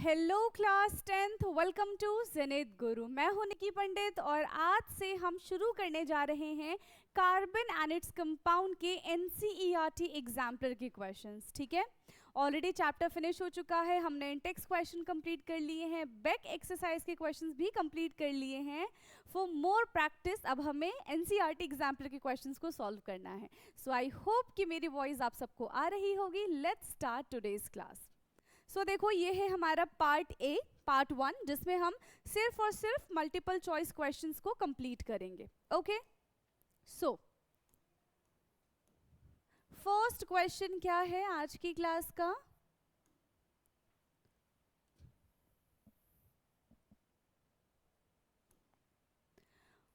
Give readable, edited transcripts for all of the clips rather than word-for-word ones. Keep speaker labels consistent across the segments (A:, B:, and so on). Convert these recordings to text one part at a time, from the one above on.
A: Hello class 10th, welcome to Zenith Guru. मैं हूं निकी पंडित और आज से हम शुरू करने जा रहे हैं कार्बन एंड इट्स कंपाउंड के एनसीईआरटी एग्जाम्पलर के क्वेश्चंस। ठीक है, ऑलरेडी चैप्टर फिनिश हो चुका है, हमने इंटेक्स क्वेश्चन कंप्लीट कर लिए हैं, बैक एक्सरसाइज के क्वेश्चंस भी कंप्लीट कर लिए हैं। फॉर मोर प्रैक्टिस अब हमें एनसीईआरटी एग्जाम्पलर के क्वेश्चंस को सॉल्व करना है। सो आई होप कि मेरी वॉइस आप सबको आ रही होगी। Let's start today's class. So देखो, ये है हमारा पार्ट ए, पार्ट 1, जिसमें हम सिर्फ और सिर्फ मल्टीपल चॉइस क्वेश्चंस को कंप्लीट करेंगे। ओके, सो फर्स्ट क्वेश्चन क्या है आज की क्लास का?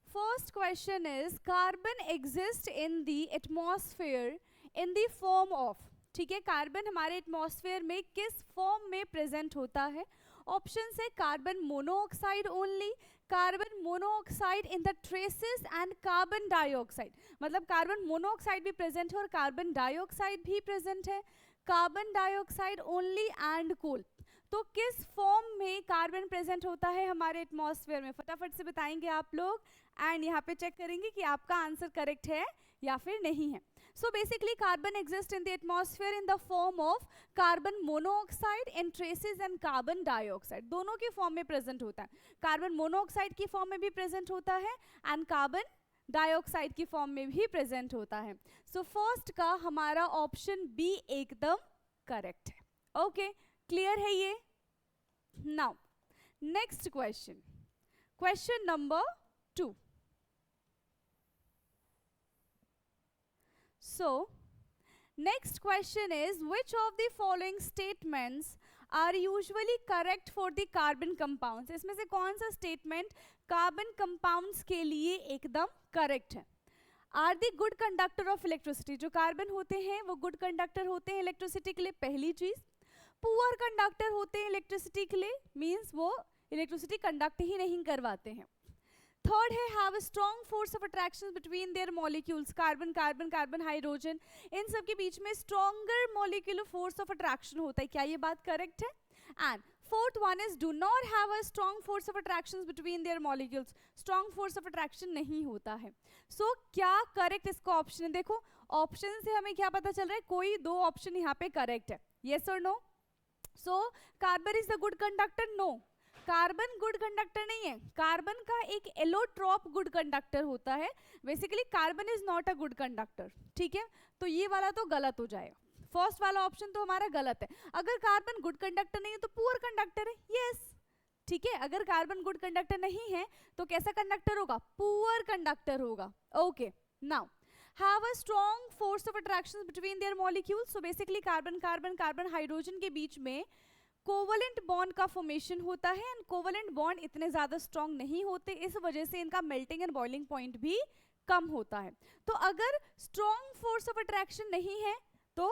A: First question is carbon exist in the atmosphere in the form of. ठीक है, कार्बन हमारे एटमॉस्फेयर में किस फॉर्म में प्रेजेंट होता है? ऑप्शन है carbon monoxide only, carbon monoxide in the traces and carbon dioxide. मतलब कार्बन मोनोऑक्साइड भी प्रेजेंट है और कार्बन डाइऑक्साइड भी प्रेजेंट है, carbon dioxide only and coal. तो किस फॉर्म में कार्बन प्रेजेंट होता है हमारे एटमॉस्फेयर में? फटाफट से बताएंगे आप लोग एंड यहाँ पे चेक करेंगे कि आपका आंसर करेक्ट है या फिर नहीं है। So basically carbon exist in the atmosphere in the form of carbon monoxide in traces and carbon dioxide. दोनों के फॉर्म में प्रेजेंट होता है, कार्बन मोनोऑक्साइड की फॉर्म में भी प्रेजेंट होता है एंड कार्बन डाइऑक्साइड की फॉर्म में भी प्रेजेंट होता है। सो फर्स्ट का हमारा ऑप्शन बी एकदम करेक्ट है। ओके, क्लियर है ये? Now next question, question number 2. So, next question is which of the following statements are usually correct for the carbon compounds? इसमें से कौन सा स्टेटमेंट कार्बन कंपाउंड्स के लिए एकदम करेक्ट है? Are the good conductor of electricity. जो carbon होते हैं वो गुड कंडक्टर होते हैं इलेक्ट्रिसिटी के लिए, पहली चीज। पुअर कंडक्टर होते हैं इलेक्ट्रिसिटी के लिए, मीन्स वो इलेक्ट्रिसिटी कंडक्ट ही नहीं करवाते हैं। थर्ड है have a strong force of attraction between their molecules. Carbon carbon carbon hydrogen, इन सब के बीच में stronger molecular force of attraction होता है। क्या ये बात करेक्ट है? And fourth one is do not have a strong force of attraction between their molecules. Strong force of attraction नहीं होता है। सो क्या करेक्ट इसका ऑप्शन है? देखो ऑप्शन से हमें क्या पता चल रहा है, कोई दो ऑप्शन यहाँ पे करेक्ट है, येस और no? So carbon is the good conductor? No, carbon good conductor नहीं है। कार्बन का एक एलोट्रॉप गुड कंडक्टर होता है। Basically carbon is not a good conductor. ठीक है, तो ये वाला तो गलत हो जाएगा, फर्स्ट वाला ऑप्शन तो हमारा गलत है। अगर कार्बन गुड कंडक्टर नहीं है तो पुअर कंडक्टर है, यस। ठीक है, अगर कार्बन गुड कंडक्टर नहीं है तो कैसा कंडक्टर होगा? पुअर कंडक्टर होगा। Okay, now have a strong force of attraction between their molecules. So basically carbon carbon carbon hydrogen के बीच में कोवलेंट बॉन्ड का फॉर्मेशन होता है एंड कोवलेंट बॉन्ड इतने ज्यादा स्ट्रॉन्ग नहीं होते, इस वजह से इनका मेल्टिंग एंड बॉइलिंग पॉइंट भी कम होता है। तो अगर स्ट्रॉन्ग फोर्स ऑफ अट्रैक्शन नहीं है तो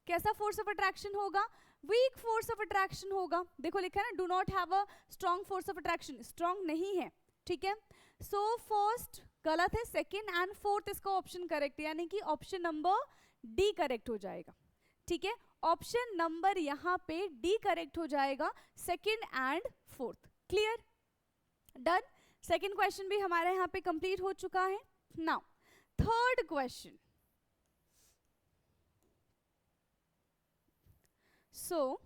A: कैसा फोर्स ऑफ अट्रैक्शन होगा? वीक फोर्स ऑफ अट्रैक्शन होगा। देखो लिखा है ना, do not have a strong force of attraction, strong नहीं है। ठीक है, सो फर्स्ट गलत है, सेकेंड एंड फोर्थ इसका ऑप्शन करेक्ट है, यानी कि ऑप्शन नंबर डी करेक्ट हो जाएगा। ठीक है, ऑप्शन नंबर यहां पे डी करेक्ट हो जाएगा, second and fourth. Clear? Done. Second question भी हमारे यहां पे कंप्लीट हो चुका है। Now third question. So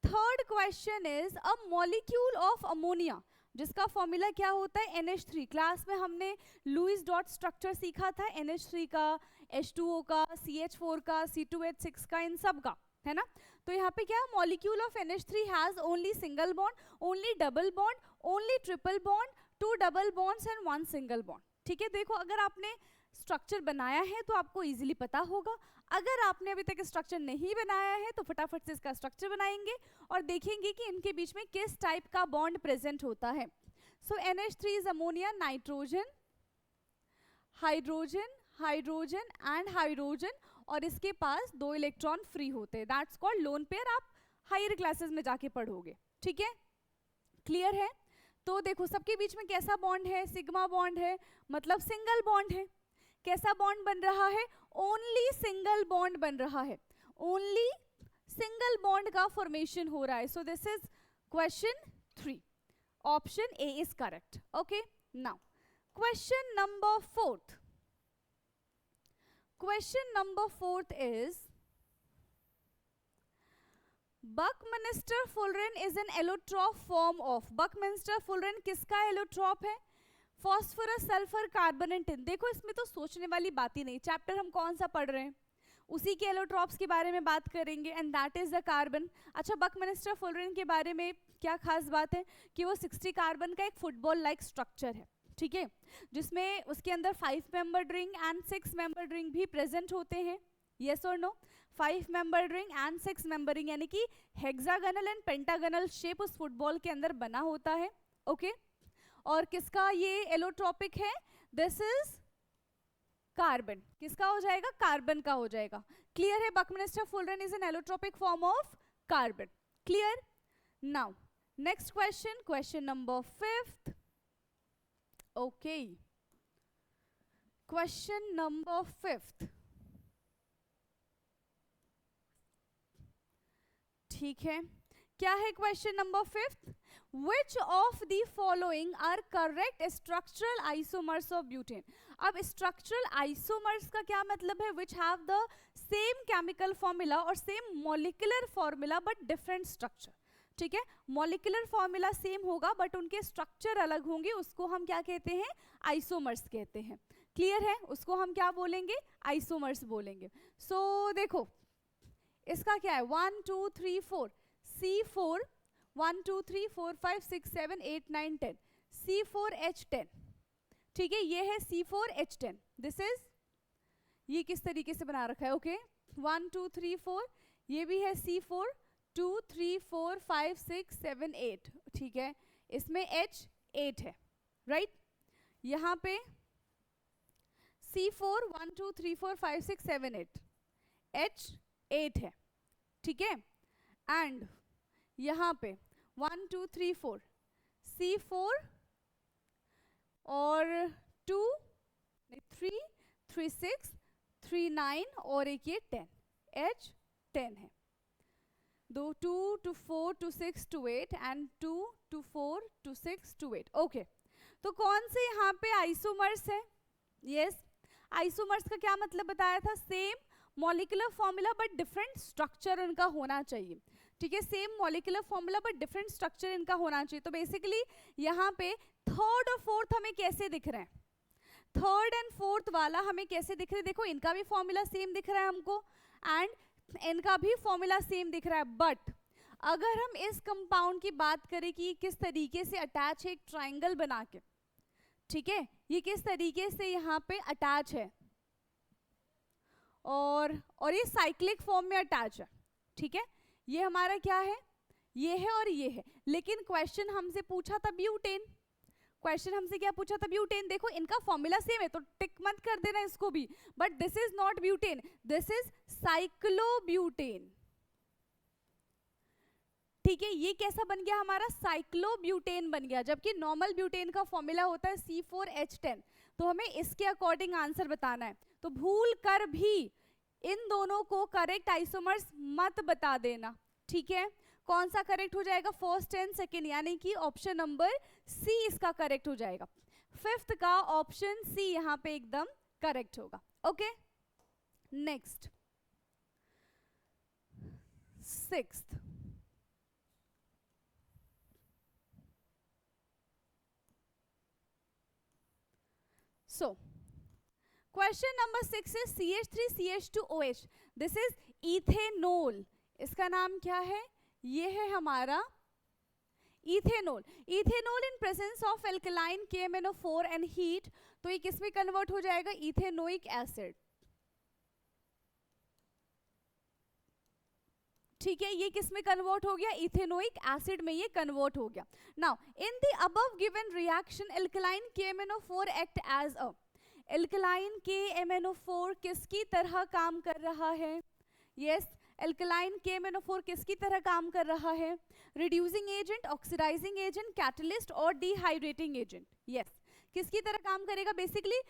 A: third question is a molecule of ammonia, जिसका फॉर्मूला क्या होता है? NH3। क्लास में हमने लुईस डॉट स्ट्रक्चर सीखा था, NH3 का, H2O का, CH4 का, C2H6 का, इन सब का, है ना? तो यहाँ पे क्या, molecule of NH3 has only single bond, only double bond, only triple bond, 2 double bonds and 1 single bond. ठीक है, देखो अगर आपने स्ट्रक्चर बनाया है तो आपको इजीली पता होगा, अगर आपने अभी तक स्ट्रक्चर नहीं बनाया है तो फटाफट से इसका स्ट्रक्चर बनाएंगे और देखेंगे कि इनके बीच में किस टाइप का बॉन्ड प्रेजेंट होता है। सो NH3 is ammonia, nitrogen, hydrogen, hydrogen and hydrogen, और इसके पास 2 इलेक्ट्रॉन फ्री होते हैं, दैट्स कॉल्ड लोन पेयर। आप हायर क्लासेस में जाके पढ़ोगे। ठीक है, क्लियर है? तो देखो सबके बीच में कैसा बॉन्ड है? सिग्मा बॉन्ड है, मतलब सिंगल बॉन्ड है। कैसा बॉन्ड बन रहा है? ओनली सिंगल बॉन्ड बन रहा है, ओनली सिंगल बॉन्ड का फॉर्मेशन हो रहा है. So this is question 3. Option A is correct. Okay, now question number 4. Question number 4 is Buckminster-Fullerene is an allotrope form of. Buckminster-Fullerene किसका allotrope है? Phosphorus, sulphur, carbon and tin. देखो इसमें तो सोचने वाली बात ही नहीं. चैप्टर हम कौन सा पढ़ रहे हैं? उसी के एलोट्रॉप्स के बारे में बात करेंगे and that is the carbon. अच्छा, बकमिन्स्टर-फुलरेन के बारे में क्या खास बात है कि वो 60 कार्बन का एक फुटबॉल लाइक स्ट्रक्चर है, ठीक है, जिसमें उसके अंदर 5 membered ring and 6 membered ring भी प्रेजेंट होते हैं. यस और no? 5 membered ring and 6 member ring, यानी कि हेक्सागोनल एंड पेंटागोनल शेप उस फुटबॉल के अंदर बना होता है. ओके, और किसका ये एलोट्रॉपिक है? This is carbon. किसका हो जाएगा? कार्बन का हो जाएगा. क्लियर है? Buckminsterfullerene is an allotropic form of carbon. Clear? Now next question, question number 5. Okay, question number 5. ठीक है, क्या है question number 5? Which of the following are correct structural isomers of butane? अब structural isomers का क्या मतलब है? Which have the same chemical formula और same molecular formula but different structure. ठीक है, molecular formula same होगा but उनके structure अलग होंगे, उसको हम क्या कहते हैं? isomers कहते हैं. क्लियर है? उसको हम क्या बोलेंगे? isomers बोलेंगे. So देखो इसका क्या है? 1 2 3 4 C4 1 2 3 4 5 6 7 8 9 10 C4H10. ठीक है, ये है C4H10. दिस इज, ये किस तरीके से बना रखा है? ओके, 1 2 3 4, ये भी है C4 2 3 4 5 6 7 8. ठीक है, इसमें H8 है, राइट? यहाँ पे C4 1 2 3 4 5 6 7 8 H8 है, ठीक है, एंड यहाँ पे 1 2 3 4 C4 और 2 3 3 6 3 9 और एक ये 10 H10 है. 2 2 2 4 2 6 2 8 एंड 2 2 4 2 6 2 8. ओके, तो कौन से यहाँ पे आइसोमर्स है? यस, आइसोमर्स का क्या मतलब बताया था? Same molecular formula but different structure इनका होना चाहिए. ठीक है, same molecular formula but different structure इनका होना चाहिए. तो बेसिकली यहाँ पे थर्ड और फोर्थ हमें कैसे दिख रहे हैं? थर्ड एंड फोर्थ वाला हमें कैसे दिख रहे हैं? देखो इनका भी फॉर्मूला सेम दिख रहा है हमको एंड इनका भी फॉर्मूला सेम दिख रहा है. बट अगर हम इस कंपाउंड की बात करें कि किस तरीके से अटैच है, एक ट्राइंगल बना के, ठीक है, ये किस तरीके से यहाँ पे अटैच है और ये साइक्लिक फॉर्म में अटैच है. ठीक है, ये हमारा क्या है? ये है और ये है. लेकिन क्वेश्चन हमसे पूछा था ब्यूटेन. क्वेश्चन हमसे क्या पूछा था? ब्यूटेन. देखो इनका फॉर्मूला सेम है तो टिक मत कर देना इसको भी. But this is not butane, this is cyclobutane. ठीक है, ये कैसा बन गया हमारा? साइक्लोब्यूटेन बन गया. जबकि नॉर्मल ब्यूटेन का फॉर्मूला होता है C4H10. तो हमें इसके अकॉर्डिंग आंसर बताना है. तो भूल कर भी इन दोनों को करेक्ट आइसोमर्स मत बता देना. ठीक है, कौन सा करेक्ट हो जाएगा? फर्स्ट एंड सेकेंड, यानी कि ऑप्शन नंबर सी इसका करेक्ट हो जाएगा. फिफ्थ का ऑप्शन सी यहाँ पे एकदम करेक्ट होगा. Okay, next sixth. So, question number 6 is CH3CH2OH. This is ethanol. इसका नाम क्या है? ये है हमारा ethanol. Ethanol in presence of alkaline KMnO4 and heat. तो ये किस में कन्वर्ट हो जाएगा? Ethanoic acid. ठीक है, ये किस में कन्वर्ट हो गया? इथेनोइक एसिड में ये कन्वर्ट हो गया. Now in the above given reaction alkaline KMnO4 act as a. Alkaline KMnO4 किसकी तरह काम कर रहा है? यस, एल्कलाइन KMnO4 किसकी तरह काम कर रहा है? Reducing agent, oxidising agent, catalyst और डिहाइड्रेटिंग एजेंट. यस, किसकी तरह काम करेगा? Basically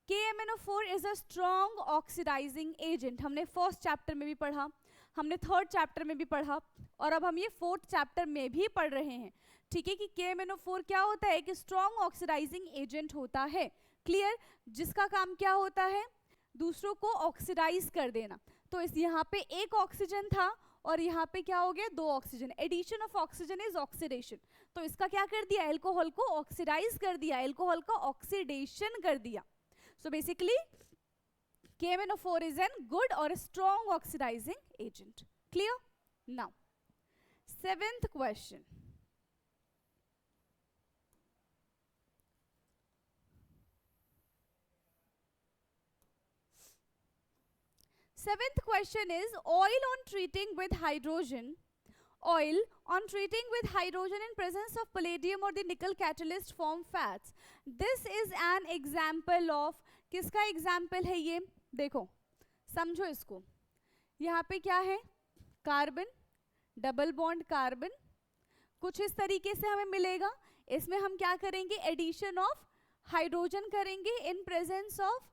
A: KMnO4 is a strong oxidising agent. हमने फर्स्ट चैप्टर में भी पढ़ा. हमने 3rd चैप्टर में भी पढ़ा और अब हम ये 4th चैप्टर में भी पढ़ रहे हैं, ठीक है, कि KMnO4 क्या होता है, कि स्ट्रॉन्ग ऑक्सीडाइजिंग एजेंट होता है, क्लियर, जिसका काम क्या होता है, दूसरों को ऑक्सीडाइज कर देना। तो इस यहाँ पे एक ऑक्सीजन था और यहाँ पे क्या हो गया, 2 oxygen, addition of oxygen is oxidation. तो इसका क्या कर दिया, एल्कोहल को ऑक्सीडाइज कर दिया, एल्कोहल का ऑक्सीडेशन कर दिया। So basically KMnO4 is a good or a strong oxidizing agent. Clear? Now, 7th question. 7th question is oil on treating with hydrogen. Oil on treating with hydrogen in presence of palladium or the nickel catalyst form fats. This is an example of, किसका example है ये, देखो समझो इसको, यहाँ पे क्या है, कार्बन, डबल बॉन्ड कार्बन, कुछ इस तरीके से हमें मिलेगा। इसमें हम क्या करेंगे, एडिशन ऑफ हाइड्रोजन करेंगे इन प्रेजेंस ऑफ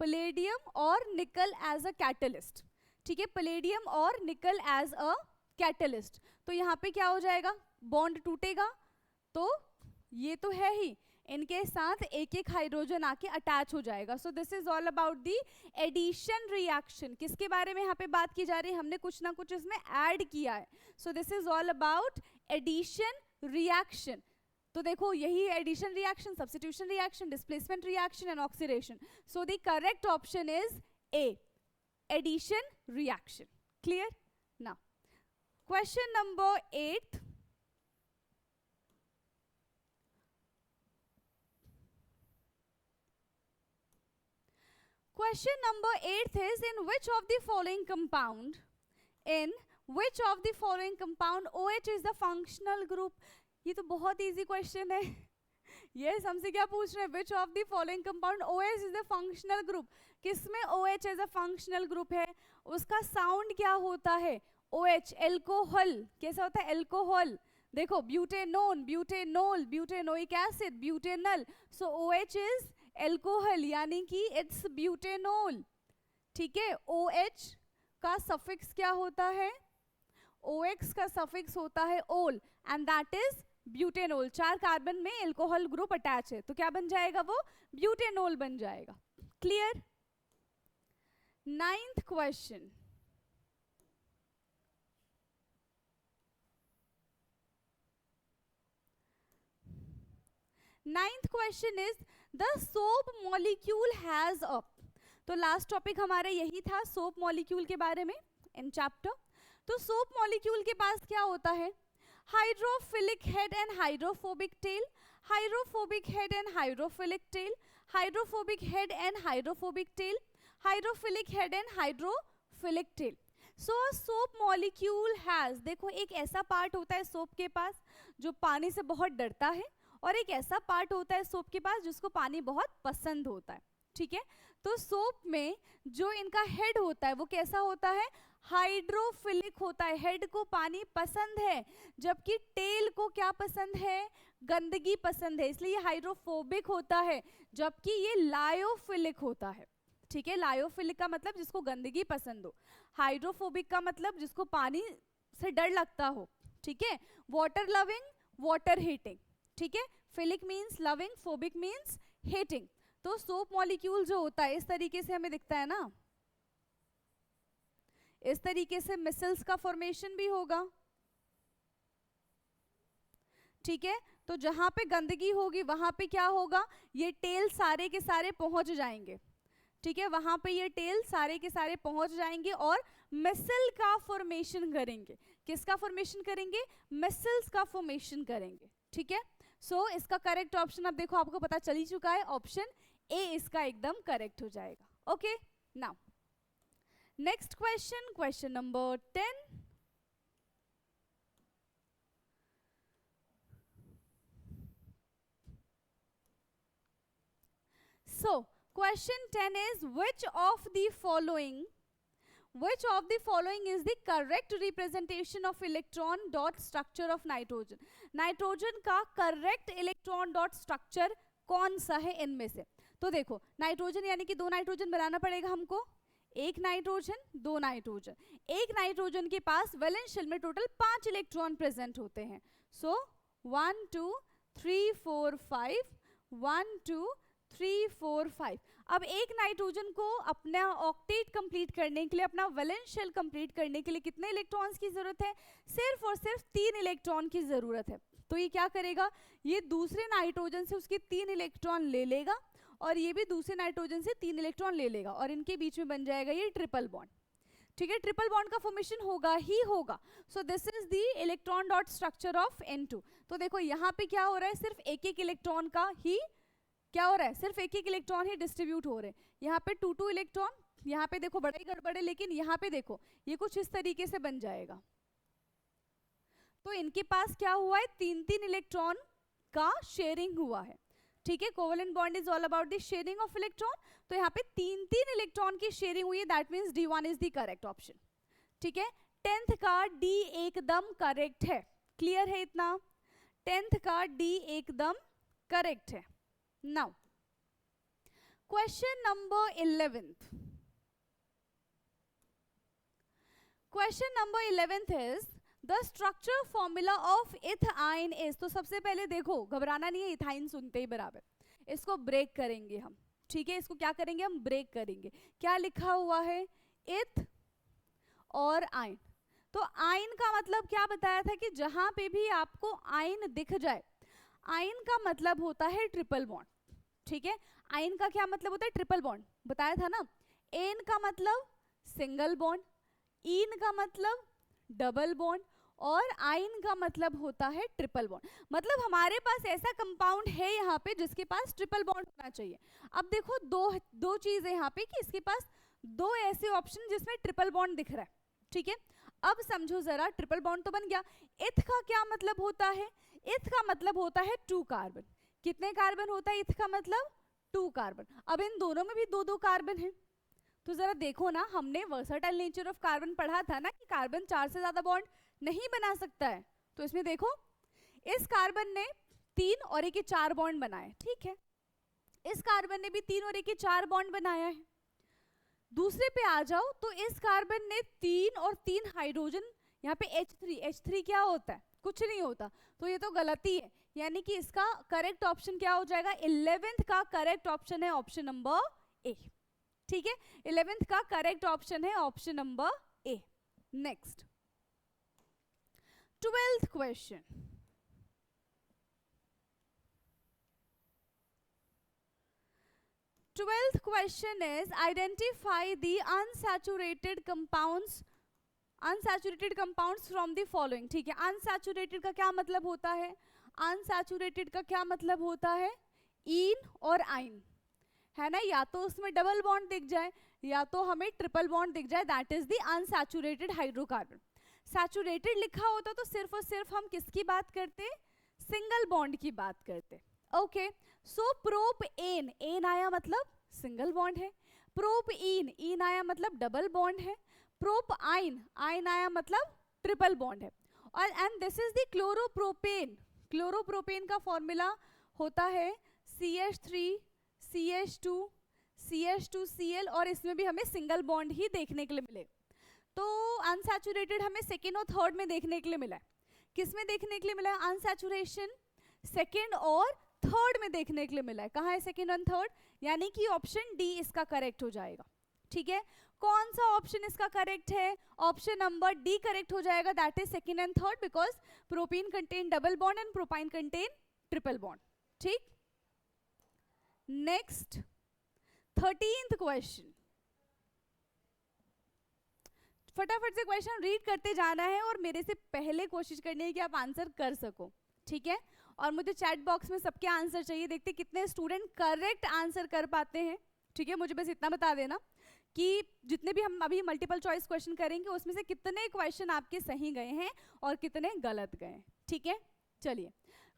A: पलेडियम और निकल एज अ कैटलिस्ट, ठीक है, पलेडियम और निकल एज अ कैटलिस्ट। तो यहाँ पे क्या हो जाएगा, बॉन्ड टूटेगा, तो ये तो है ही, इनके साथ एक एक हाइड्रोजन आके अटैच हो जाएगा। So this is all about the addition reaction. किसके बारे में यहाँ पे बात की जा रही है, हमने कुछ ना कुछ इसमें ऐड किया है। So this is all about addition reaction. तो देखो यही addition reaction, substitution reaction, displacement reaction and oxidation. So the correct option is A, addition reaction. Clear? Now question number 8। Question number 8 is in which of the following compound OH is the functional group? ये तो बहुत easy question है। yes, हमसे क्या पूछ रहे हैं, which of the following compound OH is the functional group? किसमें OH as a functional group है, उसका sound क्या होता है, OH, एल्कोहल, कैसा होता है, एल्कोहल, देखो butanone, butanol, butanoic acid, butanal. So OH is alcohol, यानी कि इट्स ब्यूटेनोल, ठीक है। OH का सफिक्स क्या होता है, OX का सफिक्स होता है ol, and that is butanol. 4 carbon में एल्कोहल ग्रुप अटैच है, तो क्या बन जाएगा, वो ब्यूटेनोल बन जाएगा। Clear? 9th question. Ninth question is the soap molecule has a, तो लास्ट टॉपिक हमारा यही था सोप मॉलिक्यूल के बारे में इन चैप्टर। तो सोप मॉलिक्यूल के पास क्या होता है, hydrophilic head and hydrophobic tail, hydrophobic head and hydrophilic tail, hydrophobic head and hydrophobic tell, hydrophilic head and hydrophilic tail. So soap molecule has, देखो एक ऐसा पार्ट होता है सोप के पास जो पानी से बहुत डरता है, और एक ऐसा पार्ट होता है सोप के पास जिसको पानी बहुत पसंद होता है, ठीक है। तो सोप में जो इनका हेड होता है वो कैसा होता है, हाइड्रोफिलिक होता है, हेड को पानी पसंद है, जबकि टेल को क्या पसंद है, गंदगी पसंद है, इसलिए ये हाइड्रोफोबिक होता है, जबकि ये लायोफिलिक होता है, ठीक है। लायोफिलिक का मतलब जिसको गंदगी पसंद हो, हाइड्रोफोबिक का मतलब जिसको पानी से डर लगता हो, ठीक है। वाटर लविंग, वाटर हीटिंग, ठीक है। Philic means loving, phobic means hating. तो सोप मॉलिक्यूल जो होता है इस तरीके से हमें दिखता है ना, इस तरीके से मिसल्स का फॉर्मेशन भी होगा, ठीक है। तो जहां पे गंदगी होगी वहां पे क्या होगा, ये टेल सारे के सारे पहुंच जाएंगे, ठीक है, वहां पे ये टेल सारे के सारे पहुंच जाएंगे और मिसल का फॉर्मेशन करेंगे। किसका फॉर्मेशन करेंगे, मिसल्स का फॉर्मेशन करेंगे, ठीक है। सो इसका करेक्ट ऑप्शन अब देखो आपको पता चल ही चुका है, ऑप्शन ए इसका एकदम करेक्ट हो जाएगा। Okay, now next question, question number 10। So question 10 is which of the following is the correct representation of electron dot structure of nitrogen? Nitrogen का करेक्ट इलेक्ट्रॉन डॉट स्ट्रक्चर कौन सा है इनमें से? तो देखो नाइट्रोजन यानी कि 2 नाइट्रोजन बनाना पड़ेगा हमको, एक नाइट्रोजन, दो नाइट्रोजन, एक नाइट्रोजन के पास वैलेंस शेल में टोटल 5 इलेक्ट्रॉन प्रेजेंट होते हैं. सो 1 2 3 4 5, 1 2 3 4 5. अब एक नाइट्रोजन को अपना ऑक्टेट कंप्लीट करने के लिए, अपना वैलेंस शेल कंप्लीट करने के लिए कितने इलेक्ट्रॉन्स की जरूरत है? सिर्फ और सिर्फ 3 इलेक्ट्रॉन की जरूरत है. तो ये क्या करेगा, ये दूसरे नाइट्रोजन से उसके 3 इलेक्ट्रॉन ले लेगा और ये भी दूसरे नाइट्रोजन से 3 इलेक्ट्रॉन ले लेगा और इनके बीच में बन जाएगा ये ट्रिपल बॉन्ड. ठीक है, ट्रिपल बॉन्ड का फॉर्मेशन होगा ही होगा. सो this is the electron dot structure of N2. तो देखो यहाँ पे क्या हो रहा है, सिर्फ एक एक इलेक्ट्रॉन का ही क्या हो रहा है, सिर्फ एक एक इलेक्ट्रॉन ही डिस्ट्रीब्यूट हो रहे हैं. यहाँ पे 2 इलेक्ट्रॉन, यहाँ पे देखो बड़ा ही गड़बड़ है, लेकिन यहाँ पे देखो ये कुछ इस तरीके से बन जाएगा. तो इनके पास क्या हुआ है, 3 इलेक्ट्रॉन का शेयरिंग हुआ है. ठीक है, covalent bond is all about the sharing of electron. तो यहाँ पे 3 इलेक्ट्रॉन की शेयरिंग हुई है, that means D1 is the correct option. ठीक है, 10th का D एकदम करेक्ट है. क्लियर है इतना? 10th का D एकदम करेक्ट है. Now question number 11th. Question number 11th is the structure formula of ethyne is. तो सबसे पहले देखो, घबराना नहीं है, इथाइन सुनते ही बराबर इसको ब्रेक करेंगे हम. ठीक है, इसको क्या करेंगे हम, ब्रेक करेंगे. क्या लिखा हुआ है, इथ और आइन. तो आइन का मतलब क्या बताया था कि जहां पे भी आपको आइन दिख जाए, आइन का मतलब होता है ट्रिपल बॉन्ड. ठीक है, आइन का क्या मतलब होता है, ट्रिपल बॉन्ड. बताया था ना. एन का मतलब सिंगल बॉन्ड, इन का मतलब डबल बॉन्ड और आइन का मतलब होता है ट्रिपल बॉन्ड. मतलब हमारे पास ऐसा कंपाउंड है यहाँ पे जिसके पास ट्रिपल बॉन्ड होना चाहिए. अब देखो दो चीज है यहाँ पे कि इसके पास 2 ऐसे ऑप्शन जिसमें ट्रिपल बॉन्ड दिख रहा है. ठीक है, अब समझो जरा, ट्रिपल बॉन्ड तो बन गया. इथ का क्या मतलब होता है, इथ का मतलब होता है 2 कार्बन. कितने कार्बन होता है इथ का मतलब, 2 कार्बन. अब इन दोनों में भी 2 कार्बन है. तो जरा देखो ना, हमने वर्सटाइल नेचर ऑफ कार्बन पढ़ा था ना कि कार्बन 4 से ज्यादा बॉन्ड नहीं बना सकता है. तो इसमें देखो, इस कार्बन ने 3 और 1 के 4 बॉन्ड बनाए. ठीक है, इस कार्बन ने भी 3 और 1 के 4 बॉन्ड बनाया है. दूसरे पे आ जाओ तो इस कार्बन ने 3 और 3 हाइड्रोजन, यहाँ पे H3 क्या होता है, कुछ नहीं होता. तो ये तो गलती है, यानी कि इसका करेक्ट ऑप्शन क्या हो जाएगा, 11th का करेक्ट ऑप्शन है ऑप्शन नंबर ए. ठीक है, 11th का करेक्ट ऑप्शन है option number A. Next 12th question. Twelfth question is identify the unsaturated compounds from the following. ठीक है, unsaturated का क्या मतलब होता है, unsaturated का क्या मतलब होता है, इन और आइन है ना. या तो उसमें डबल बॉन्ड दिख जाए या तो हमें ट्रिपल बॉन्ड दिख जाए, that is the unsaturated hydrocarbon. Saturated लिखा होता तो सिर्फ और सिर्फ हम किसकी बात करते, सिंगल बॉन्ड की बात करते. ओके, सो प्रोप एन, एन आया मतलब सिंगल बॉन्ड है. प्रोप इन, इन आया मतलब डबल बॉन्ड है. प्रोप आइन, आइन आया मतलब ट्रिपल बॉन्ड है. और and this is the chloropropane. Chloropropane का फॉर्मूला होता है CH3 CH2 CH2Cl और इसमें भी हमें सिंगल बॉन्ड ही देखने के लिए मिले. तो अनसैचुरेटेड हमें सेकेंड और थर्ड में देखने के लिए मिला है. किस में देखने के लिए मिला है, अनसैचुरेशन सेकेंड और थर्ड में देखने के लिए मिला है. कहाँ है सेकेंड और थर्ड, यानी कि ऑप्शन डी इसका करेक्ट हो जाएगा. ठीक है, कौन सा ऑप्शन इसका करेक्ट है, ऑप्शन नंबर डी करेक्ट हो जाएगा, that is second and third, because propene contain double bond and propyne contain triple bond. ठीक, नेक्स्ट 13th क्वेश्चन. फटाफट से क्वेश्चन रीड करते जाना है और मेरे से पहले कोशिश करनी है कि आप आंसर कर सको. ठीक है, और मुझे चैट बॉक्स में सबके आंसर चाहिए, देखते कितने स्टूडेंट करेक्ट आंसर कर पाते हैं. ठीक है, मुझे बस इतना बता देना कि जितने भी हम अभी मल्टीपल चॉइस क्वेश्चन करेंगे उसमें से कितने क्वेश्चन आपके सही गए हैं और कितने गलत गए. ठीक है, चलिए.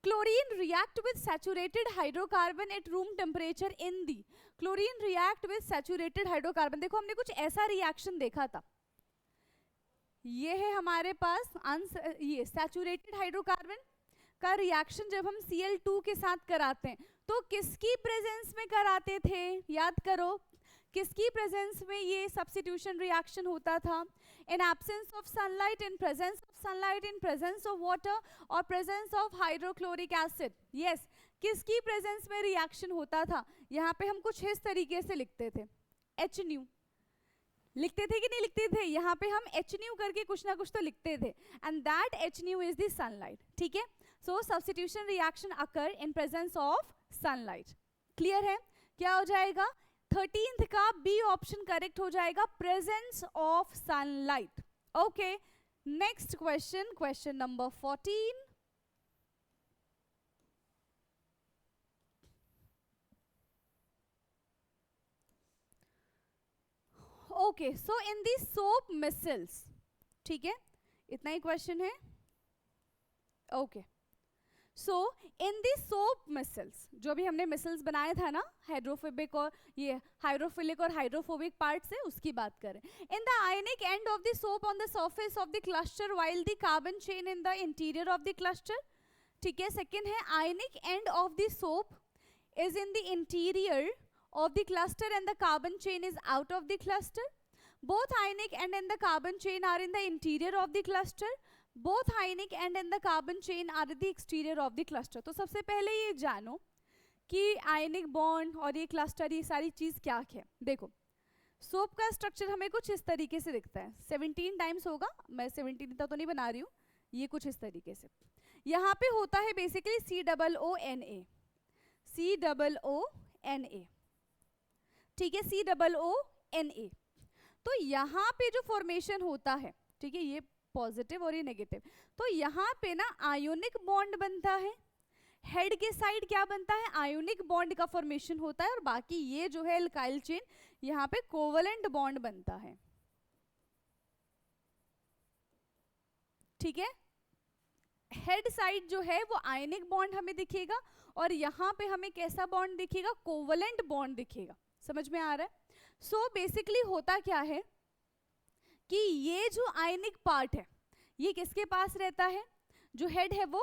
A: Chlorine react with saturated hydrocarbon at room temperature in the. Chlorine react with saturated hydrocarbon. देखो हमने कुछ ऐसा रिएक्शन देखा था, ये है हमारे पास ये सैचुरेटेड हाइड्रोकार्बन का रिएक्शन जब हम Cl2 के साथ कराते हैं तो किसकी प्रेजेंस में कराते थे, याद करो, किसकी प्रेजेंस में ये सब्स्टिट्यूशन रिएक्शन होता था? In absence of sunlight, in presence of sunlight, in presence of water और presence of hydrochloric acid. Yes, किसकी प्रेजेंस में रिएक्शन होता था? यहाँ पे हम कुछ इस तरीके से लिखते थे, एच न्यू लिखते थे कि नहीं लिखते थे? यहाँ पे हम एच न्यू करके कुछ ना कुछ तो लिखते थे, and that h nu is the sunlight. ठीक है, so substitution reaction occur in presence of sunlight. Clear है? क्या हो जाएगा? 13th का बी ऑप्शन करेक्ट हो जाएगा, presence of sunlight. Okay, next question, question number 14। Okay, so in the soap micelles, ठीक है, इतना ही क्वेश्चन है। ओके, सो इन दी सोप मिसल्स, जो भी हमने मिसल्स बनाया था ना, हाइड्रोफोबिक और ये हाइड्रोफिलिक और हाइड्रोफोबिक पार्ट से, उसकी बात करें। In the ionic end of the soap on the surface of the cluster while the carbon chain in the interior of the cluster. ठीक है, सेकेंड है ionic end of the soap is in the interior of the cluster and the carbon chain is out of the cluster. Both ionic end and the carbon chain are in the interior of the cluster. Both ionic end and the carbon chain are in the exterior of the cluster. तो सबसे पहले ये जानो कि ionic bond और ये cluster, ये सारी चीज़ क्या है। देखो, सोप का स्ट्रक्चर हमें कुछ इस तरीके से दिखता है, 17 टाइम्स होगा, मैं 17 इतना तो नहीं बना रही हूँ, ये कुछ इस तरीके से। यहाँ पे होता है बेसिकली COONA, COONA, ठीक है, COONA। तो यहाँ पे जो फॉर्मेशन होता है, ठीक है, ये पॉजिटिव और ये नेगेटिव, तो यहाँ पे ना आयोनिक बॉन्ड बनता है, हेड के साइड क्या बनता है? आयोनिक बॉन्ड का फॉर्मेशन होता है, और बाकी ये जो है एल्काइल चेन, यहाँ पे कोवलेंट बॉन्ड बनता है। ठीक है, हेड साइड जो है वो आयनिक बॉन्ड हमें दिखेगा, और यहाँ पे हमें कैसा बॉन्ड दिखेगा? कोवलेंट बॉन्ड दिखेगा। समझ में आ रहा है? सो बेसिकली होता क्या है कि ये जो आयनिक पार्ट है, ये किसके पास रहता है? जो हेड है वो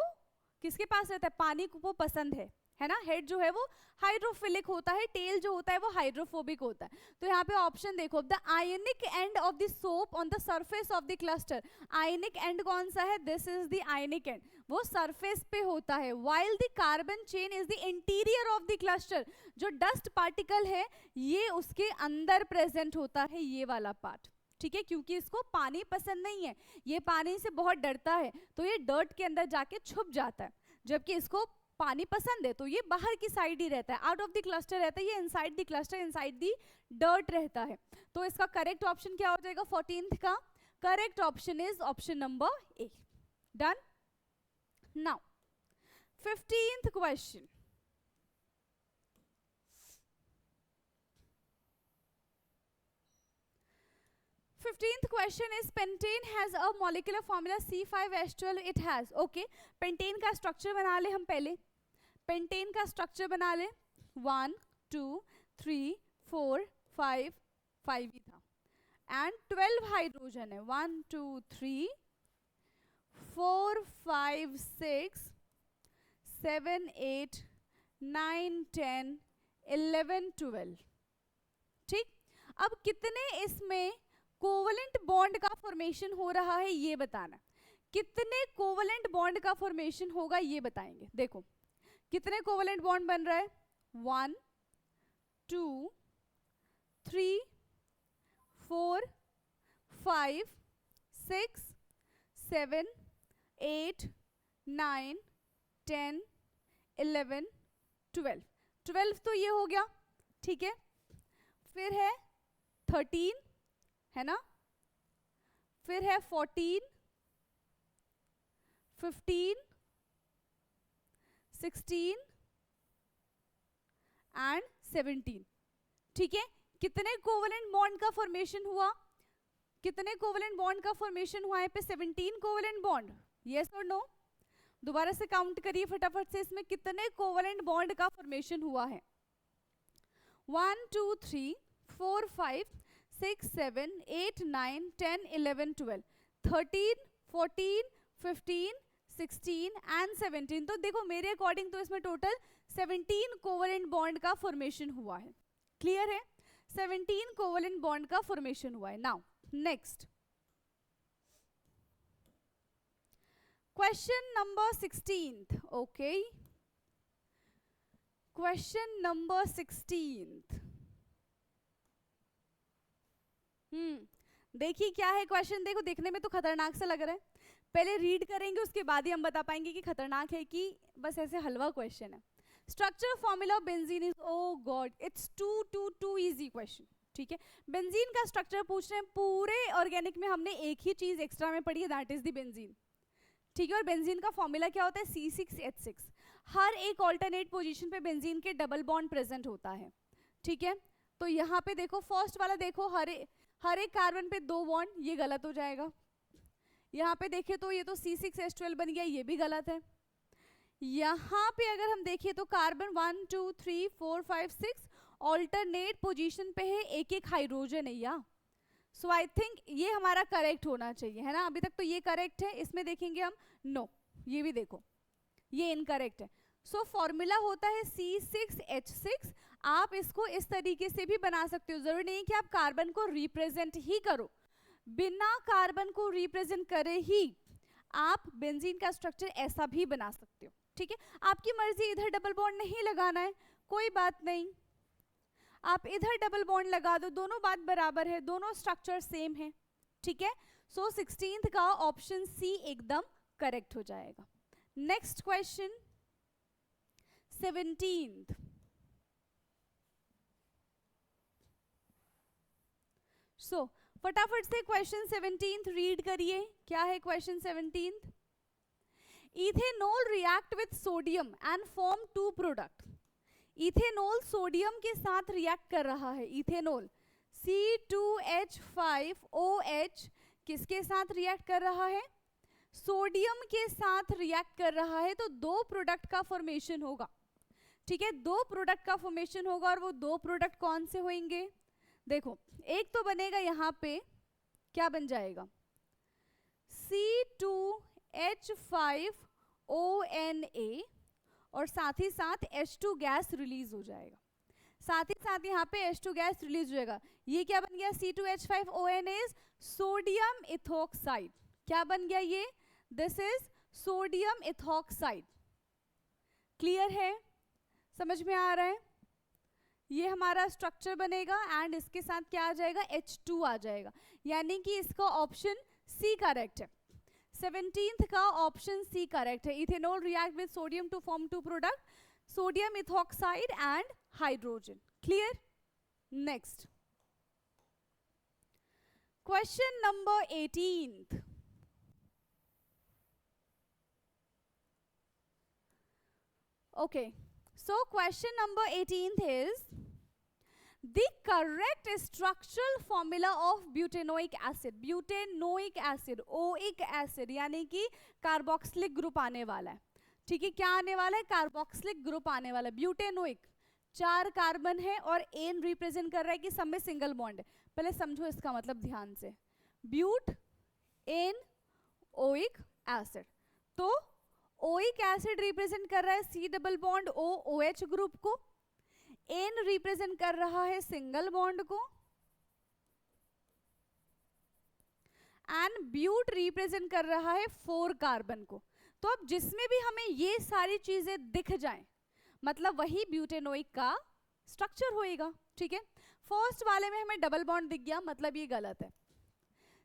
A: किसके पास रहता है? पानी को वो पसंद है ना। हेड जो है वो हाइड्रोफिलिक होता है, टेल जो होता है वो हाइड्रोफोबिक होता है। तो यहाँ पे ऑप्शन देखो, the ionic end of the soap on the surface of the cluster. Ionic and कौन सा है? This is the ionic and, वो सरफेस पे होता है। While the carbon chain is the interior of the cluster, जो dust particle है ये उसके अंदर प्रेजेंट होता है, ये वाला पार्ट। ठीक है, क्योंकि इसको पानी पसंद नहीं है, ये पानी से बहुत डरता है, तो ये डर्ट के अंदर जाके छुप जाता है, जबकि इसको पानी पसंद है, तो ये बाहर की साइड ही रहता है, आउट ऑफ द क्लस्टर रहता है, ये inside the cluster, inside the dirt रहता है। तो इसका करेक्ट ऑप्शन क्या हो जाएगा? 14th का correct option is option number A. Done. Now 15th question, Fifteenth question is pentane has a molecular formula C5H12 it has. Okay, pentane का structure बना ले हम पहले, पेंटेन का स्ट्रक्चर बना ले, 1 2 3 4 5 5 ही था, एंड 12 हाइड्रोजन है, 1 2 3 4 5 6 7 8 9 10 11 12। ठीक, अब कितने इसमें कोवलेंट बॉन्ड का फॉर्मेशन हो रहा है ये बताना। कितने कोवलेंट बॉन्ड का फॉर्मेशन होगा ये बताएंगे। देखो कितने कोवलेंट बॉन्ड बन रहा है? 1 2 3 4 5 6 7 8 9 10 11 12। 12 तो ये हो गया, ठीक है। फिर है 13, है ना, फिर है 14 15 16 एंड 17। ठीक है, कितने कोवलेंट बॉन्ड का फॉर्मेशन हुआ? कितने कोवलेंट बॉन्ड का फॉर्मेशन हुआ है पे? 17 कोवलेंट बॉन्ड। यस और नो? दोबारा से काउंट करिए फटाफट से, इसमें कितने कोवलेंट बॉन्ड का फॉर्मेशन हुआ है? 1 2 3 4 5 6 7 8 9 10 11 12 13 14 15 16 एंड 17। तो देखो मेरे अकॉर्डिंग तो इसमें टोटल 17 कोवलेंट बॉन्ड का फॉर्मेशन हुआ है। क्लियर है? 17 कोवेलेंट बॉन्ड का फॉर्मेशन हुआ है. Now next question number 16. Okay, question number 16. देखिए क्या है क्वेश्चन. देखो देखने में तो खतरनाक सा लग रहा है, पहले रीड करेंगे उसके बाद ही हम बता पाएंगे कि खतरनाक है कि बस ऐसे हलवा क्वेश्चन है. Structure formula of benzene is, oh God, it's too easy question. ठीक है, बेंजीन का स्ट्रक्चर पूछ रहे हैं. पूरे ऑर्गेनिक में हमने एक ही चीज एक्स्ट्रा में पढ़ी है, दैट इज द बेंजीन. ठीक है, और बेंजीन का फॉर्मूला क्या होता है? C6H6. हर एक ऑल्टरनेट पोजीशन पे बेंजीन के डबल बॉन्ड प्रेजेंट होता है. ठीक है, तो यहाँ पे देखो फर्स्ट वाला, देखो हर एक कार्बन पे 2 बॉन्ड, ये गलत हो जाएगा. यहाँ पे देखें तो ये तो C6H12 बन गया, ये भी गलत है. यहाँ पे अगर हम देखें तो कार्बन 1 2 3 4 5 6 ऑल्टरनेट पोजीशन पे है, एक एक हाइड्रोजन है या. सो आई थिंक ये हमारा करेक्ट होना चाहिए, है ना. अभी तक तो ये करेक्ट है, इसमें देखेंगे हम नो, ये भी देखो ये इनकरेक्ट है. सो फॉर्मूला होता है C6H6. आप इसको इस तरीके से भी बना सकते हो, जरूरी नहीं कि आप कार्बन को रिप्रेजेंट ही करो. बिना कार्बन को रिप्रेजेंट करे ही आप बेंजीन का स्ट्रक्चर ऐसा भी बना सकते हो. ठीक है, आपकी मर्जी, इधर डबल बॉन्ड नहीं लगाना है कोई बात नहीं, आप इधर डबल बॉन्ड लगा दो, दोनों बात बराबर है, दोनों स्ट्रक्चर सेम है. ठीक है, सो 16th का ऑप्शन सी एकदम करेक्ट हो जाएगा. Next question 17th. सो फटाफट से क्वेश्चन 17th रीड करिए. क्या है question 17th? Ethanol react with sodium and form 2 product. Ethanol sodium के साथ रिएक्ट कर रहा है. इथेनॉल C2H5OH किसके साथ रिएक्ट कर रहा है? सोडियम के साथ रिएक्ट कर रहा है, तो 2 प्रोडक्ट का फॉर्मेशन होगा. ठीक है, 2 प्रोडक्ट का फॉर्मेशन होगा, और वो 2 प्रोडक्ट कौन से होंगे? देखो एक तो बनेगा यहाँ पे, क्या बन जाएगा? C2H5ONA, और साथ ही साथ H2 गैस रिलीज हो जाएगा. साथ ही साथ यहाँ पे H2 गैस रिलीज हो जाएगा. ये क्या बन गया? C2H5ONA is sodium ethoxide. क्या बन गया ये? This is sodium ethoxide. Clear है? समझ में आ रहा है? ये हमारा स्ट्रक्चर बनेगा एंड इसके साथ क्या आ जाएगा? H2 आ जाएगा. यानी कि इसका ऑप्शन सी करेक्ट है. 17th का ऑप्शन सी करेक्ट है. Ethanol react with sodium to form 2 product, sodium ethoxide and hydrogen. Clear? Next question number 18th. Okay, so question number 18th is the correct structural formula of butanoic acid. Butanoic acid, oic acid, यानी कि carboxylic group आने वाला है. ठीक है, क्या आने वाला है? कार्बोक्सिलिक ग्रुप आने वाला है. ब्यूटेनोइक, 4 कार्बन है और एन रिप्रेजेंट कर रहा है कि सब में सिंगल बॉन्ड है. पहले समझो इसका मतलब ध्यान से. ब्यूट एन ओइक एसिड, तो ओइक एसिड रिप्रेजेंट कर रहा है C double bond O OH group को, एन रिप्रेजेंट कर रहा है सिंगल बॉन्ड को, एंड ब्यूट रिप्रेजेंट कर रहा है 4 कार्बन को. तो अब जिसमें भी हमें ये सारी चीजें दिख जाएं, मतलब वही ब्यूटेनोइक का स्ट्रक्चर होएगा. ठीक है, फर्स्ट वाले में हमें डबल बॉन्ड दिख गया, मतलब ये गलत है.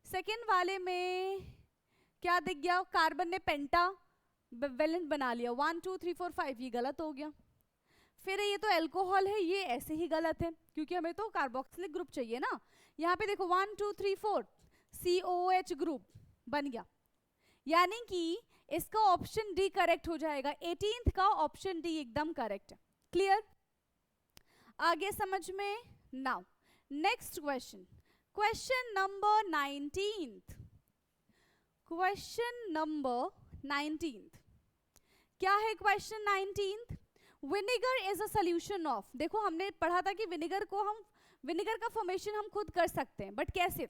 A: सेकेंड वाले में क्या दिख गया? कार्बन ने पेंटा वैलेंट बना लिया, 1 2 3 4 5, ये गलत हो गया. फिर ये तो अल्कोहल है, ये ऐसे ही गलत है क्योंकि हमें तो कार्बोक्सिलिक ग्रुप चाहिए ना. यहाँ पे देखो 1 2 3 4 COOH ग्रुप बन गया, यानी कि इसका ऑप्शन डी करेक्ट हो जाएगा. 18th का ऑप्शन डी एकदम करेक्ट है. क्लियर? आगे समझ में? Now next question, question number 19th. Question number 19th क्या है? Question 19th, vinegar is a solution of. देखो हमने पढ़ा था कि विनेगर का फॉर्मेशन हम खुद कर सकते हैं, बट कैसे?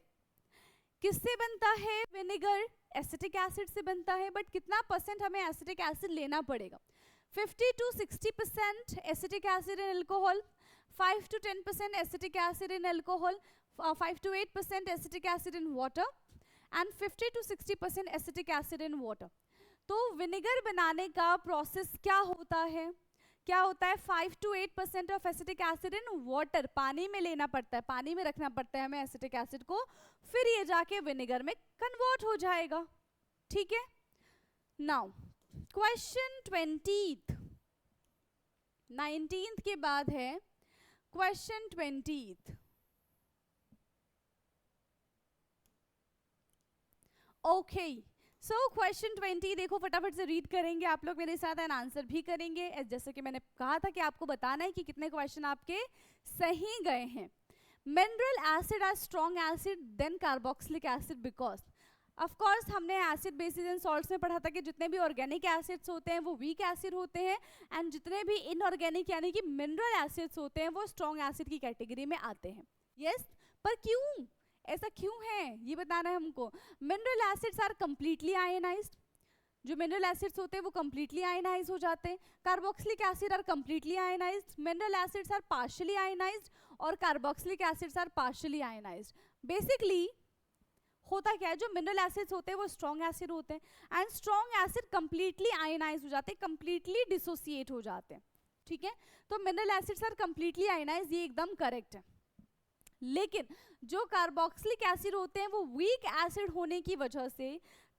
A: किससे बनता है विनेगर? एसिटिक एसिड से बनता है, बट कितना परसेंट हमें एसिटिक एसिड लेना पड़ेगा? 50 to 60% acetic acid in alcohol, 5 to 10% acetic acid in alcohol, 5 to 8% acetic acid in water and 50 to 60% acetic acid in water. तो विनेगर बनाने का प्रोसेस क्या होता है? क्या होता है? 5 to 8% of acetic acid in water, पानी में लेना पड़ता है, पानी में रखना पड़ता है हमें एसिटिक एसिड को, फिर ये जाके विनेगर में कन्वर्ट हो जाएगा। ठीक है, नाउ क्वेश्चन 20th, 19th के बाद है question 20th। Okay, so question 20 देखो, फटाफट से रीड करेंगे आप लोग मेरे साथ एंड आंसर भी करेंगे। जैसे कि मैंने कहा था कि आपको बताना है कि कितने क्वेश्चन आपके सही गए हैं। Mineral acid are strong acid than carboxylic acid because, of course हमने एसिड बेसिस एंड सॉल्ट्स में पढ़ा था कि जितने भी ऑर्गेनिक एसिड्स होते हैं वो वीक एसिड होते हैं एंड जितने भी इनऑर्गेनिक यानी कि मिनरल एसिड्स होते हैं वो स्ट्रॉन्ग एसिड की कैटेगरी में आते हैं। यस, पर क्यों ऐसा क्यों है ये बताना है हमको। Mineral acids are completely ionised, जो मिनरल एसिड्स होते हैं वो कंप्लीटली आयनाइज हो जाते हैं। Carboxylic acid are completely ionised, mineral acids are partially ionised और carboxylic acids are partially ionised. Basically होता क्या है, जो मिनरल एसिड्स होते हैं वो स्ट्रॉन्ग एसिड होते हैं and strong acid completely ionise हो जाते हैं, कंप्लीटली डिसोसिएट हो जाते हैं। ठीक है, तो mineral acids are completely ionise, ये एकदम करेक्ट है। लेकिन जो कार्बोक्सिलिक एसिड होते हैं वो वीक एसिड होने की वजह से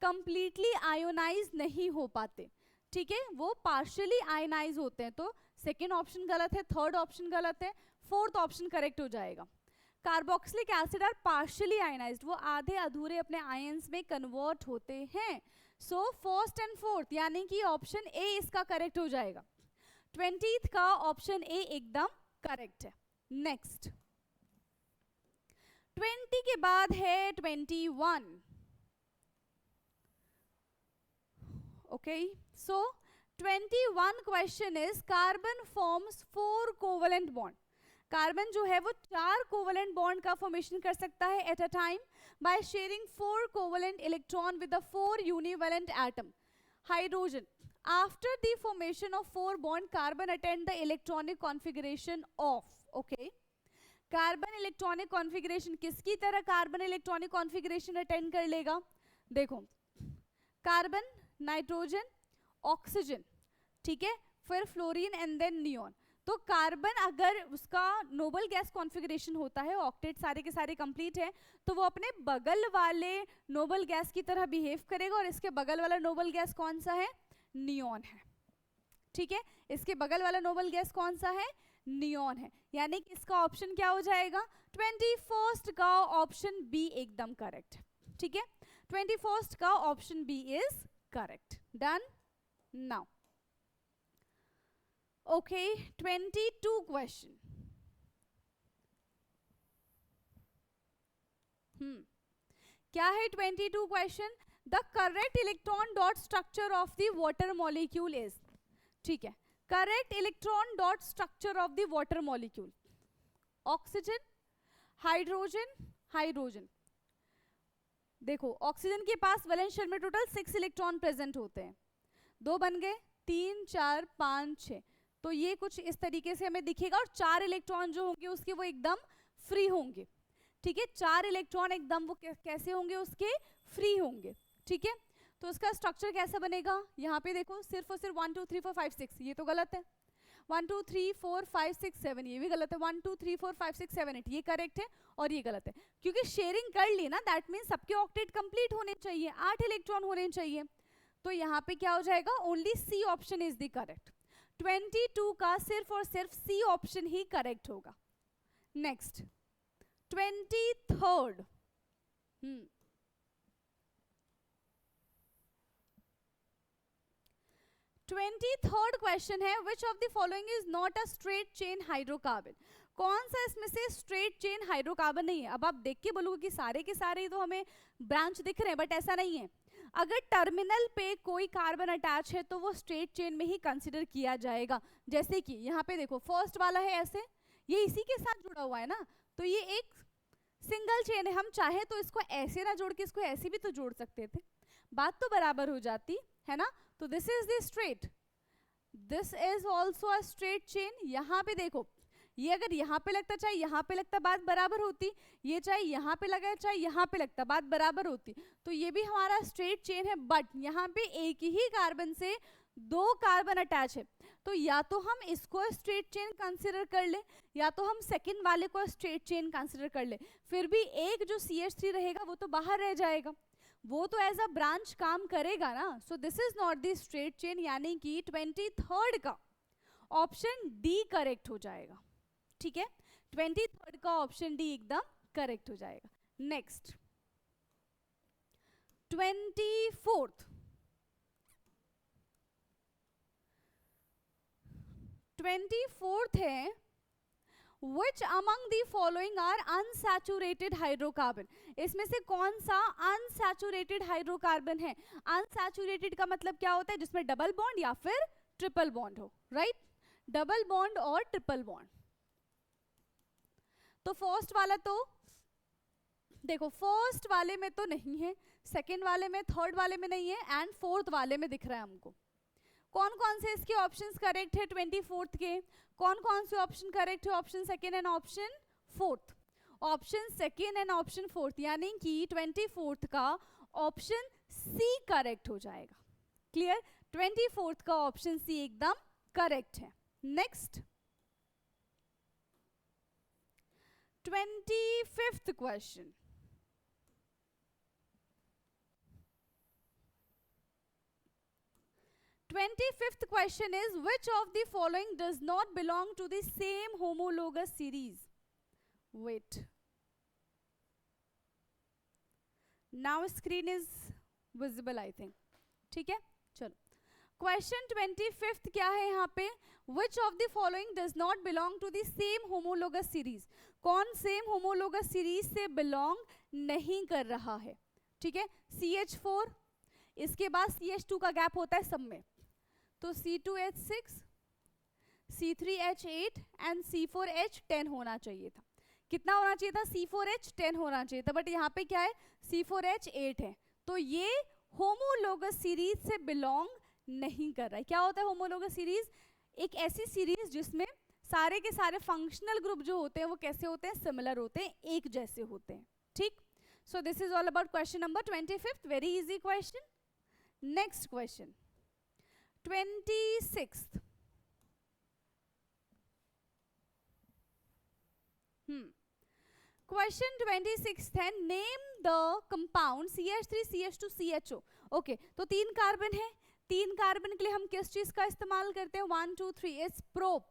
A: कंप्लीटली आयोनाइज नहीं हो पाते। ठीक है, वो पार्शियली आयनाइज होते हैं। तो सेकेंड ऑप्शन गलत है, थर्ड ऑप्शन गलत है, फोर्थ ऑप्शन करेक्ट हो जाएगा। Carboxylic acid are partially ionised, वो आधे अधूरे अपने आयंस में कन्वर्ट होते हैं। सो फर्स्ट एंड फोर्थ यानी कि ऑप्शन ए इसका करेक्ट हो जाएगा। 20th का ऑप्शन ए एकदम करेक्ट है। नेक्स्ट 20 के बाद है 21। Okay, so 21 question is carbon forms 4 covalent bond. Carbon जो है वो 4 कोवेलेंट बॉन्ड का फॉर्मेशन कर सकता है at a time by sharing 4 covalent electron with the 4 univalent atom hydrogen. After the formation of 4 bond carbon attend the electronic configuration of. Okay, carbon electronic configuration किसकी तरह carbon electronic configuration attend कर लेगा? देखो, carbon, nitrogen, oxygen, ठीक है, फिर fluorine and then neon. तो carbon अगर उसका नोबल गैस कॉन्फ़िगरेशन होता है, ऑक्टेट सारे के सारे कंप्लीट है, तो वो अपने बगल वाले नोबल गैस की तरह बिहेव करेगा और इसके बगल वाला नोबल गैस कौन सा है? नियॉन है। ठीक है, इसके बगल वाला नोबल गैस कौन सा है? नियॉन है। यानी कि इसका ऑप्शन क्या हो जाएगा? 21st का ऑप्शन बी एकदम करेक्ट। ठीक है, 21st का option B is correct. Done. Now okay, 22 question. क्या है 22 question? The correct electron dot structure of the water molecule is. ठीक है, correct electron dot structure of the water molecule, oxygen, hydrogen, hydrogen. देखो, ऑक्सीजन के पास valence shell में total 6 electron present होते हैं। 2 बन गए, 3, 4, 5, 6। तो ये कुछ इस तरीके से हमें दिखेगा और 4 इलेक्ट्रॉन जो होंगे उसके वो एकदम फ्री होंगे। ठीक है, 4 इलेक्ट्रॉन एकदम वो कैसे होंगे? उसके फ्री होंगे। ठीक है, तो उसका स्ट्रक्चर कैसा बनेगा? यहाँ पे देखो, सिर्फ और सिर्फ 1 2 3 4 5 6, ये तो गलत है। 1 2 3 4 5 6 7, ये भी गलत है। 1 2 3 4 5 6 7 8, ये करेक्ट है और ये गलत है। क्योंकि शेयरिंग कर ली ना, दैट मीन्स सबके ऑक्टेट कंप्लीट होने चाहिए, 8 इलेक्ट्रॉन होने चाहिए। तो यहाँ पे क्या हो जाएगा? Only C option is the correct. 22 का सिर्फ और सिर्फ सी ऑप्शन ही करेक्ट होगा। Next 23rd। 23rd क्वेश्चन है, which of the following is not a straight chain hydrocarbon. कौन सा इसमें से स्ट्रेट चेन हाइड्रोकार्बन नहीं है? अब आप देख के बोलोगे कि सारे के सारे तो हमें ब्रांच दिख रहे हैं, बट ऐसा नहीं है। अगर टर्मिनल पे कोई कार्बन अटैच है तो वो स्ट्रेट चेन में ही कंसिडर किया जाएगा। जैसे कि यहाँ पे देखो, फर्स्ट वाला है ऐसे, ये इसी के साथ जुड़ा हुआ है ना, तो ये एक सिंगल चेन है। हम चाहे तो इसको ऐसे ना जोड़ के इसको ऐसे भी तो जोड़ सकते थे, बात तो बराबर हो जाती है ना। तो this is the straight, this is also a straight chain. यहाँ पे देखो, ये अगर यहाँ पे लगता चाहे यहाँ पे लगता बात बराबर होती, ये चाहे यहाँ पे लगा चाहे यहाँ पे लगता बात बराबर होती। तो ये भी हमारा स्ट्रेट चेन है, बट यहाँ पे एक ही कार्बन से 2 कार्बन अटैच है, तो या तो हम इसको स्ट्रेट चेन कंसिडर कर ले या तो हम सेकंड वाले को स्ट्रेट चेन कंसिडर कर ले। फिर भी एक जो CH3 रहेगा वो तो बाहर रह जाएगा, वो तो एज अ ब्रांच काम करेगा ना। सो this is not the straight chain, यानी कि 23rd का ऑप्शन डी करेक्ट हो जाएगा। ठीक है, 23rd का ऑप्शन डी एकदम करेक्ट हो जाएगा। नेक्स्ट 24th 24th है Which among the following are unsaturated hydrocarbon? इसमें से कौन सा unsaturated hydrocarbon है? unsaturated का मतलब क्या होता है? जिसमें डबल बॉन्ड या फिर ट्रिपल बॉन्ड हो, राइट? डबल बॉन्ड और ट्रिपल बॉन्ड। तो फर्स्ट वाला तो देखो, फर्स्ट वाले में तो नहीं है, सेकेंड वाले में, थर्ड वाले में नहीं है, एंड फोर्थ वाले में दिख रहा है हमको। कौन कौन से इसके ऑप्शंस करेक्ट है 24th के? कौन कौन से ऑप्शन करेक्ट है? Option second and option fourth. Option second and option fourth, यानी कि 24th का ऑप्शन सी करेक्ट हो जाएगा। क्लियर? 24th का ऑप्शन सी एकदम करेक्ट है। Next 25th question. Twenty-fifth question is which of the following does not belong to the same homologous series? Wait. Now screen is visible, I think. ठीक है, चलो। Question 25th क्या है यहाँ पे? Which of the following does not belong to the same homologous series? कौन same homologous series से belong नहीं कर रहा है? ठीक है, CH4, इसके बाद CH2 का गैप होता है सब में, तो C2H6, C3H8 एंड C4H10 होना चाहिए था। कितना होना चाहिए था? C4H10 होना चाहिए था, बट यहाँ पे क्या है? C4H8 है, तो ये होमोलोगस सीरीज से बिलोंग नहीं कर रहा है। क्या होता है होमोलोगस सीरीज? एक ऐसी सीरीज जिसमें सारे के सारे फंक्शनल ग्रुप जो होते हैं वो कैसे होते हैं? सिमिलर होते हैं, एक जैसे होते हैं। ठीक, सो this is all about question number 25th। Very easy question. Next question 26th। Question 26 है, name the compound CH3 CH2 CHO। Okay, तो 3 कार्बन है, 3 कार्बन के लिए हम किस चीज का इस्तेमाल करते हैं? 1 2 3 इज प्रोप।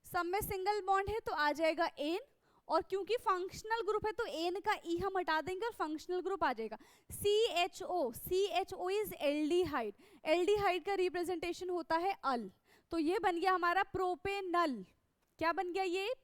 A: सब में सिंगल बॉन्ड है तो आ जाएगा एन, और क्योंकि फंक्शनल ग्रुप है तो एन का ई हम हटा देंगे और फंक्शनल ग्रुप आ जाएगा CHO। CHO is aldehyde. Aldehyde का रिप्रेजेंटेशन होता है अल, तो ये बन गया हमारा प्रोपेनल। क्या बन गया ये?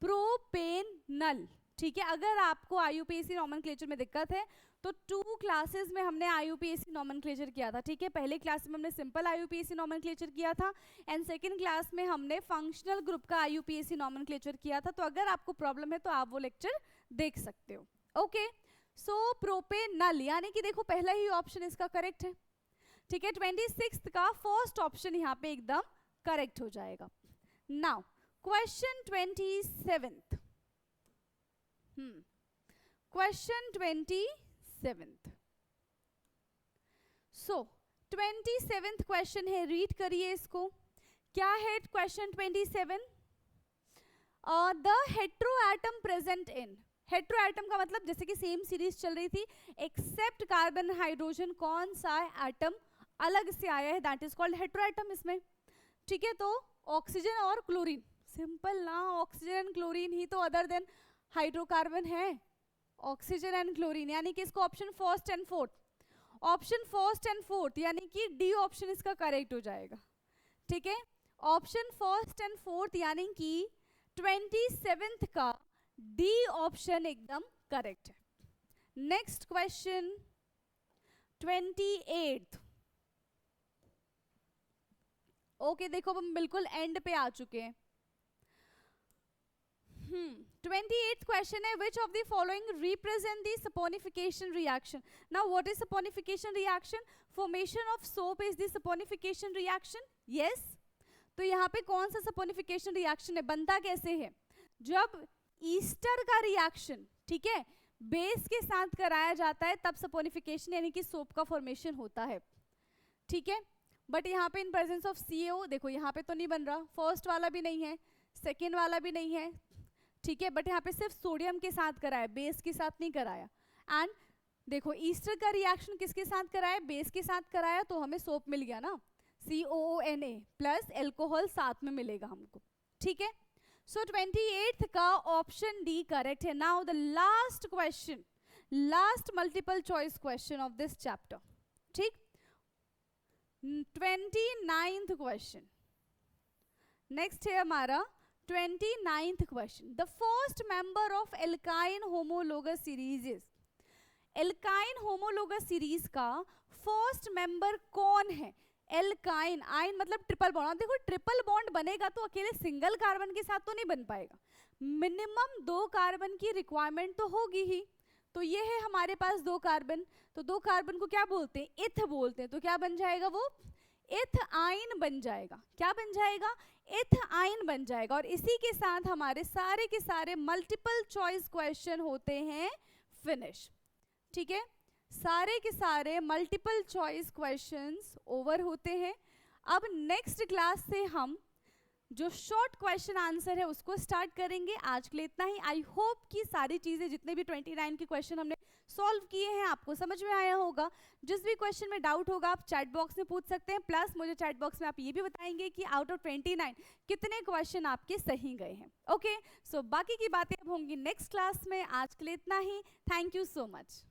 A: प्रोपेनल। ठीक है, अगर आपको IUPAC नॉमेनक्लेचर में दिक्कत है तो 2 क्लासेस में हमने IUPAC नॉमेनक्लेचर किया था। ठीक है, पहले क्लास में हमने सिंपल IUPAC नॉमेनक्लेचर किया था एंड सेकंड क्लास में हमने फंक्शनल ग्रुप का IUPAC नॉमेनक्लेचर किया था। तो अगर आपको प्रॉब्लम है तो आप वो लेक्चर देख सकते हो। ओके, सो प्रोपेनल, यानी कि देखो पहला ही ऑप्शन इसका करेक्ट है। ठीक है, 26th का फर्स्ट ऑप्शन यहाँ पे एकदम करेक्ट हो जाएगा। Now question 27th। Question 27th। सो 27th क्वेश्चन है, रीड करिए इसको। क्या है question 27? The hetero atom present in. Hetero atom का मतलब जैसे कि सेम सीरीज चल रही थी, एक्सेप्ट कार्बन हाइड्रोजन, कौन सा एटम अलग से आया है? That is called hetero atom इसमें। ठीक है, तो ऑक्सीजन और क्लोरीन, सिंपल ना, ऑक्सीजन एंड क्लोरीन ही तो अदर देन हाइड्रोकार्बन है। ऑक्सीजन एंड क्लोरीन, यानी कि इसको option first and fourth, option first and fourth, यानी कि डी ऑप्शन इसका करेक्ट हो जाएगा। ठीक है, ऑप्शन फर्स्ट एंड फोर्थ, यानी कि 27th का डी ऑप्शन एकदम करेक्ट है। Next question 28th। ओके, देखो हम बिल्कुल एंड पे आ चुके हैं। 28th question है, which of the following represent the saponification reaction? Now what is saponification reaction? Formation of soap is the saponification reaction. Yes. तो यहाँ पे कौन सा सपोनिफिकेशन रिएक्शन है, बनता कैसे है, जब ईस्टर का रिएक्शन, ठीक है, बेस के साथ कराया जाता है तब सपोनिफिकेशन यानी कि सोप का फॉर्मेशन होता है, ठीक है। बट यहाँ पे इन प्रेजेंस ऑफ CaO, देखो यहाँ पे तो नहीं बन रहा, फर्स्ट वाला भी नहीं है, सेकेंड वाला भी नहीं है, ठीक है, बट यहाँ पे सिर्फ सोडियम के साथ कराया, बेस के साथ नहीं कराया। एंड देखो ईस्टर का रिएक्शन किसके साथ कराया, बेस के साथ कराया, तो हमें सोप मिल गया ना, COONA प्लस एल्कोहल साथ में मिलेगा हमको, ठीक है। सो 28th का ऑप्शन डी करेक्ट है। Now the last question, last multiple choice question of this chapter, ठीक। 29th क्वेश्चन, नेक्स्ट है हमारा 29th question. The first member of alkyne homologous series is, alkyne homologous series का first member कौन है, alkyne, आइन मतलब triple bond. देखो triple bond बनेगा तो अकेले सिंगल कार्बन के साथ तो नहीं बन पाएगा, मिनिमम 2 कार्बन की रिक्वायरमेंट तो होगी ही। तो ये है हमारे पास 2 कार्बन, तो 2 कार्बन को क्या बोलते हैं, इथ बोलते हैं, तो क्या बन जाएगा वो, इथ आइन बन जाएगा। क्या बन जाएगा, इथ आइन बन जाएगा। और इसी के साथ हमारे सारे के सारे मल्टीपल चॉइस क्वेश्चन होते हैं फिनिश, ठीक है। सारे के सारे मल्टीपल चॉइस क्वेश्चंस ओवर होते हैं। अब नेक्स्ट क्लास से हम जो शॉर्ट क्वेश्चन आंसर है उसको स्टार्ट करेंगे। आज के लिए इतना ही। आई होप कि सारी चीज़ें जितने भी 29 के क्वेश्चन हमने सॉल्व किए हैं आपको समझ में आया होगा। जिस भी क्वेश्चन में डाउट होगा आप चैट बॉक्स में पूछ सकते हैं, प्लस मुझे चैट बॉक्स में आप ये भी बताएंगे कि आउट ऑफ 29 कितने क्वेश्चन आपके सही गए हैं। ओके, सो बाकी की बातें अब होंगी नेक्स्ट क्लास में। आज के लिए इतना ही। Thank you so much.